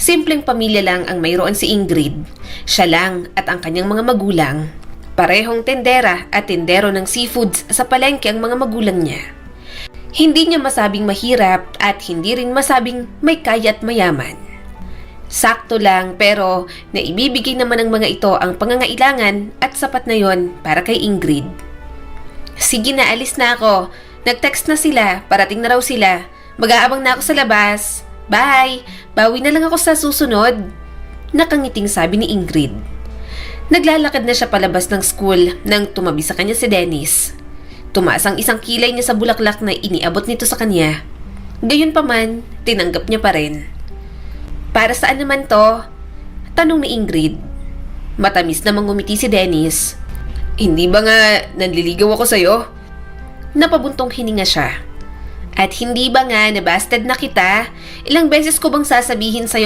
Simpleng pamilya lang ang mayroon si Ingrid. Siya lang at ang kanyang mga magulang. Parehong tendera at tendero ng seafoods sa palengke ang mga magulang niya. Hindi niya masabing mahirap at hindi rin masabing may kaya at mayaman. Sakto lang pero naibibigay naman ng mga ito ang pangangailangan at sapat na yon para kay Ingrid. Sige na, alis na ako. Nag-text na sila, parating na raw sila. Mag-aabang na ako sa labas. Bye! Bawi na lang ako sa susunod. Nakangiting sabi ni Ingrid. Naglalakad na siya palabas ng school nang tumabi sa kanya si Dennis. Tumaas ang isang kilay niya sa bulaklak na iniabot nito sa kanya. Gayunpaman, tinanggap niya pa rin. Para saan naman to? Tanong ni Ingrid. Matamis namang ngumiti si Dennis. Hindi ba nga nanliligaw ako sa'yo? Napabuntong hininga siya. At hindi ba nga nabasted na kita? Ilang beses ko bang sasabihin sa'yong